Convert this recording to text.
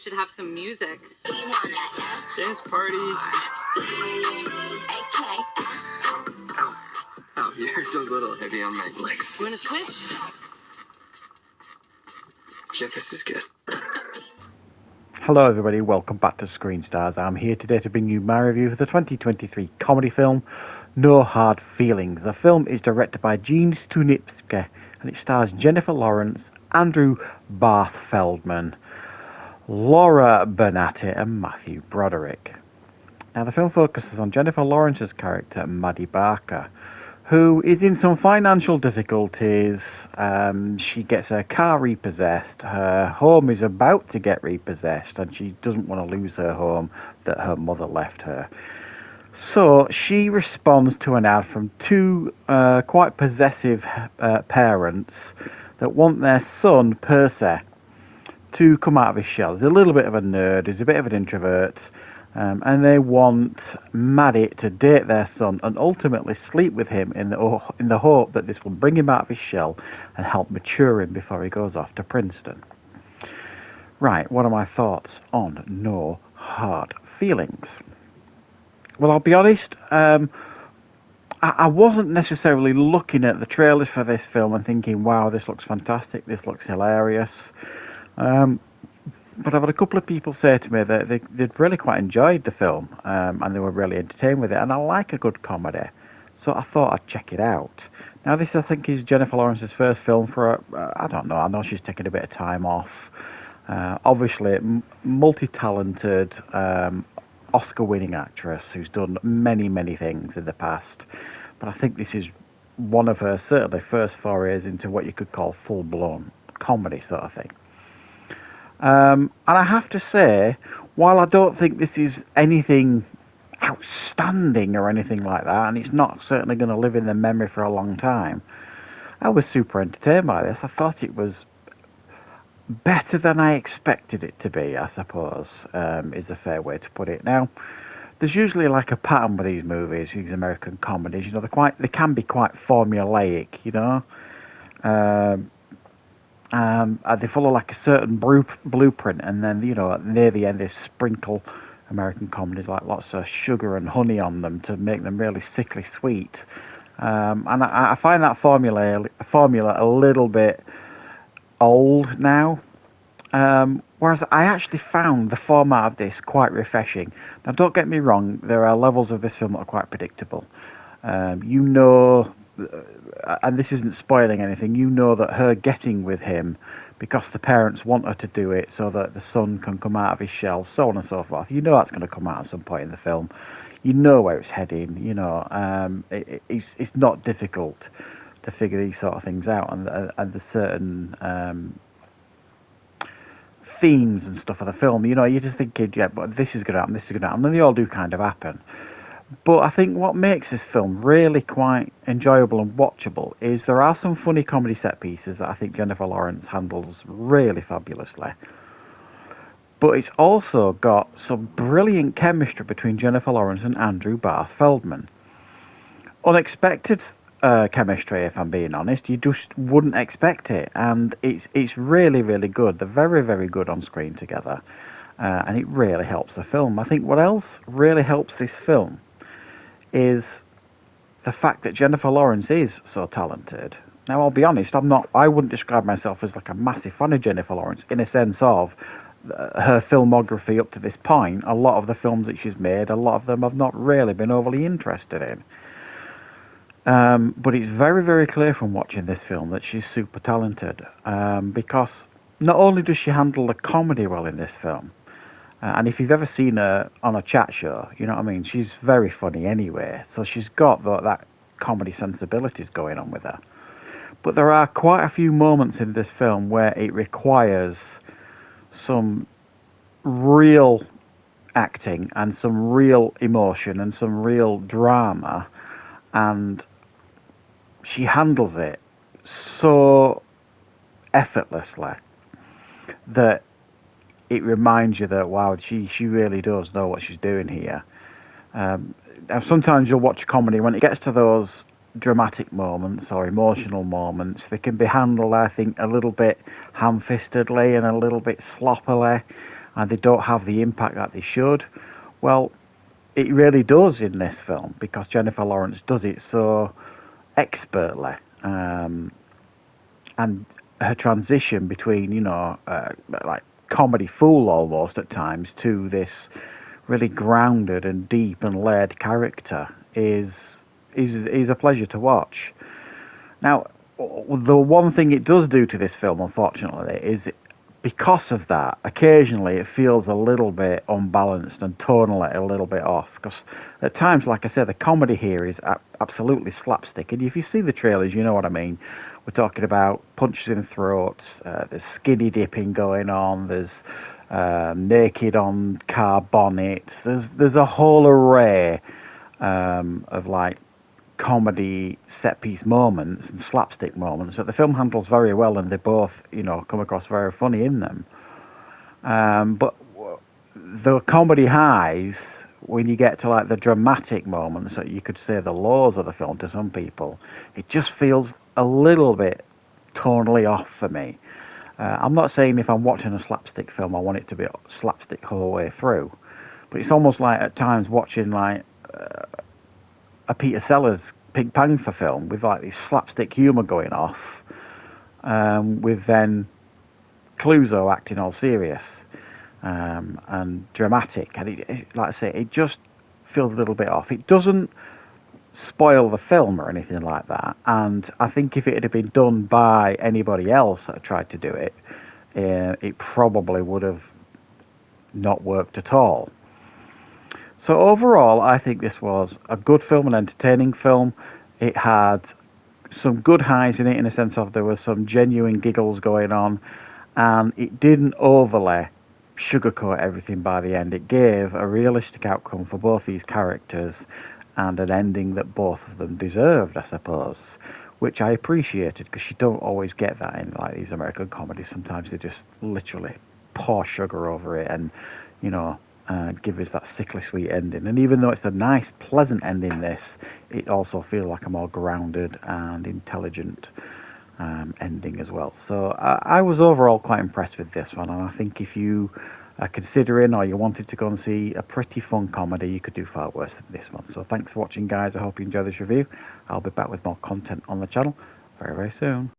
should have some music. Dance party. Oh, you're a little heavy on my legs. You want to switch? Yeah, this is good. Hello everybody, welcome back to Screenstars. I'm here today to bring you my review of the 2023 comedy film No Hard Feelings. The film is directed by Gene Stupnitsky and it stars Jennifer Lawrence, Andrew Barth Feldman, Laura Bernatti and Matthew Broderick. Now the film focuses on Jennifer Lawrence's character Maddie Barker, who is in some financial difficulties. She gets her car repossessed, her home is about to get repossessed, and she doesn't want to lose her home that her mother left her. So she responds to an ad from two quite possessive parents that want their son, Percy, to come out of his shell. He's a little bit of a nerd, he's a bit of an introvert, and they want Maddie to date their son and ultimately sleep with him in the hope that this will bring him out of his shell and help mature him before he goes off to Princeton. Right, what are my thoughts on No Hard Feelings? Well, I'll be honest, I wasn't necessarily looking at the trailers for this film and thinking, wow, this looks fantastic, this looks hilarious. But I've had a couple of people say to me that they'd really quite enjoyed the film and they were really entertained with it. And I like a good comedy, so I thought I'd check it out. Now, this, I think, is Jennifer Lawrence's first film for, I don't know, I know she's taken a bit of time off. Obviously, multi-talented, Oscar-winning actress who's done many, many things in the past. But I think this is one of her, certainly, first forays into what you could call full-blown comedy sort of thing. And I have to say, while I don't think this is anything outstanding or anything like that, and it's not certainly going to live in the memory for a long time, I was super entertained by this. I thought it was better than I expected it to be, I suppose, is a fair way to put it. Now, there's usually like a pattern with these movies, these American comedies. You know, they can be quite formulaic, you know. They follow like a certain blueprint, and then, you know, near the end they sprinkle American comedies like lots of sugar and honey on them to make them really sickly sweet. And I find that formula a little bit old now. Whereas I actually found the format of this quite refreshing. Now, don't get me wrong, there are levels of this film that are quite predictable. You know, and this isn't spoiling anything, you know that her getting with him because the parents want her to do it so that the son can come out of his shell, so on and so forth. You know that's going to come out at some point in the film. You know where it's heading, you know. It's not difficult to figure these sort of things out, and the certain themes and stuff of the film, you know, you're just thinking, yeah, but this is going to happen, this is going to happen, and they all do kind of happen. But I think what makes this film really quite enjoyable and watchable is there are some funny comedy set pieces that I think Jennifer Lawrence handles really fabulously. But it's also got some brilliant chemistry between Jennifer Lawrence and Andrew Barth Feldman. Unexpected chemistry, if I'm being honest. You just wouldn't expect it. And it's really, really good. They're very, very good on screen together. And it really helps the film. I think what else really helps this film is the fact that Jennifer Lawrence is so talented. Now, I'll be honest, I wouldn't describe myself as like a massive fan of Jennifer Lawrence in a sense of her filmography up to this point. A lot of the films that she's made, a lot of them I've not really been overly interested in. But it's very, very clear from watching this film that she's super talented, because not only does she handle the comedy well in this film, and if you've ever seen her on a chat show, you know what I mean, she's very funny anyway, so she's got that comedy sensibilities going on with her. But there are quite a few moments in this film where it requires some real acting and some real emotion and some real drama, and she handles it so effortlessly that it reminds you that, wow, she really does know what she's doing here. Now, sometimes you'll watch comedy, when it gets to those dramatic moments or emotional moments, they can be handled, I think, a little bit ham-fistedly and a little bit sloppily. and they don't have the impact that they should. Well, it really does in this film because Jennifer Lawrence does it so expertly, and her transition between like comedy fool almost at times to this really grounded and deep and layered character is a pleasure to watch. Now, the one thing it does do to this film, unfortunately, is because of that, occasionally it feels a little bit unbalanced and tonally a little bit off. Because at times, like I said, the comedy here is absolutely slapstick. And if you see the trailers, you know what I mean. We're talking about punches in throats, there's skinny dipping going on, there's naked on car bonnets, there's a whole array of like comedy set piece moments and slapstick moments that the film handles very well, and they both come across very funny in them, but the comedy highs, when you get to like the dramatic moments, that you could say the lows of the film to some people, it just feels a little bit tonally off for me. I'm not saying if I'm watching a slapstick film I want it to be slapstick the whole way through, but it's almost like at times watching like a Peter Sellers Pink Panther film with like this slapstick humour going off, with then Clouseau acting all serious and dramatic, and like I say, it just feels a little bit off. It doesn't spoil the film or anything like that, and I think if it had been done by anybody else that had tried to do it, it probably would have not worked at all. So overall, I think this was a good film, an entertaining film. It had some good highs in it, in a sense of there were some genuine giggles going on, and it didn't overly sugarcoat everything by the end. It gave a realistic outcome for both these characters and an ending that both of them deserved, I suppose, which I appreciated, because you don't always get that in like these American comedies. Sometimes they just literally pour sugar over it and give us that sickly sweet ending. And even though it's a nice, pleasant ending, it also feels like a more grounded and intelligent ending as well. So I was overall quite impressed with this one, and I think if you are considering or you wanted to go and see a pretty fun comedy, you could do far worse than this one. So thanks for watching, guys. I hope you enjoy this review. I'll be back with more content on the channel very, very soon.